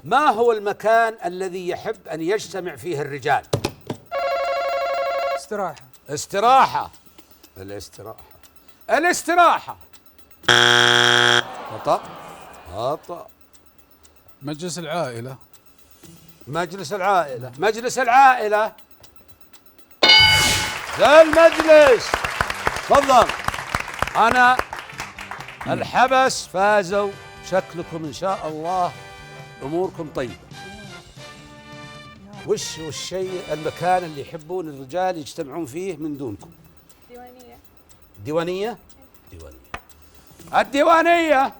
ما هو المكان الذي يحب أن يجتمع فيه الرجال؟ استراحة. استراحة. الاستراحة خطأ. مجلس العائلة. مجلس العائلة ذا المجلس. تفضل. أنا الحبس فازوا، شكلكم إن شاء الله أموركم طيبة. وش الشيء المكان اللي يحبون الرجال يجتمعون فيه من دونكم؟ ديوانية. الديوانية.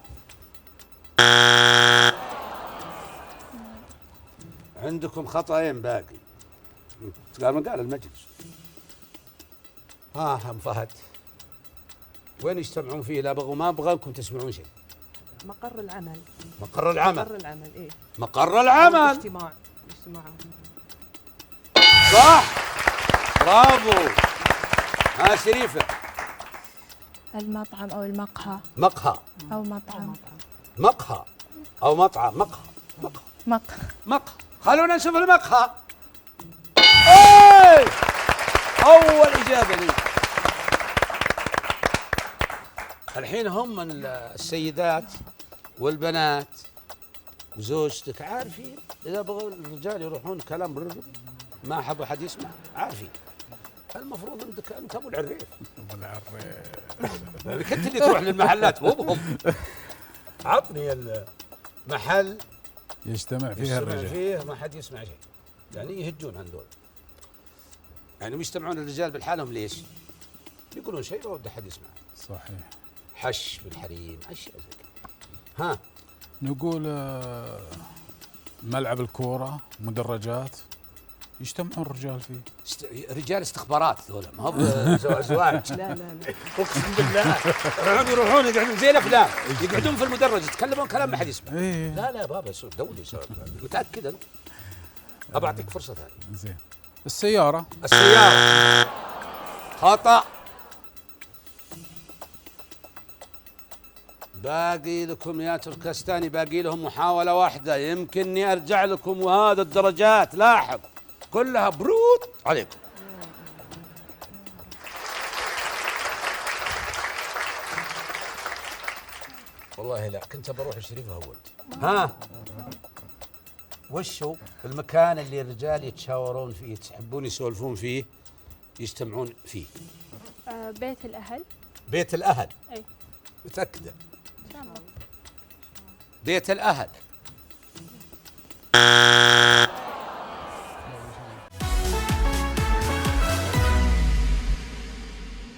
عندكم خطأين باقي. قال المجلس. هم فهد، وين يجتمعون فيه؟ لا بغوا ما ابغاكم تسمعون شيء. مقر العمل. إيه. مقر العمل. الاجتماع. صح، برافو. شريفة. المطعم أو المقهى. مقهى أو مطعم. مقهى أو مطعم. مقهى. خلونا نشوف المقهى. أول إجابة لي. الحين هم السيدات والبنات وزوجتك عارفين إذا بغوا الرجال يروحون كلام بالرجل ما حبوا حد يسمع، عارفين. المفروض أنت أبو العريف. كنت اللي تروح للمحلات مو بهم. عطني المحل يجتمع فيه الرجال، فيه ما حد يسمع شيء، يعني يهجون هذول. يعني يجتمعون الرجال بالحالهم ليش؟ يقولون شيء لو بده حد يسمع. صحيح. حش بالحريم، اشياء زي كذا. نقول ملعب الكورة، مدرجات، يجتمعون الرجال فيه. رجال استخبارات ذولا، ما هو زواج. لا اقسم بالله. يروحون يقعدون زي الافلام، يقعدون في المدرج يتكلمون كلام ما حد يسمع. إيه. لا بابا دولي متاكد انا. ابى اعطيك فرصه ثانيه. زين. السيارة. خطأ. باقي لكم يا تركستاني، باقي لهم محاولة واحدة، يمكنني أرجع لكم، وهذا الدرجات لاحظ كلها برود عليكم. والله لا كنت بروح الشريف أول. وشو المكان اللي الرجال يتشاورون فيه، تحبون يسولفون فيه، يجتمعون فيه؟ بيت الأهل. بيت الأهل. أي. متأكدة؟ بيت الأهل.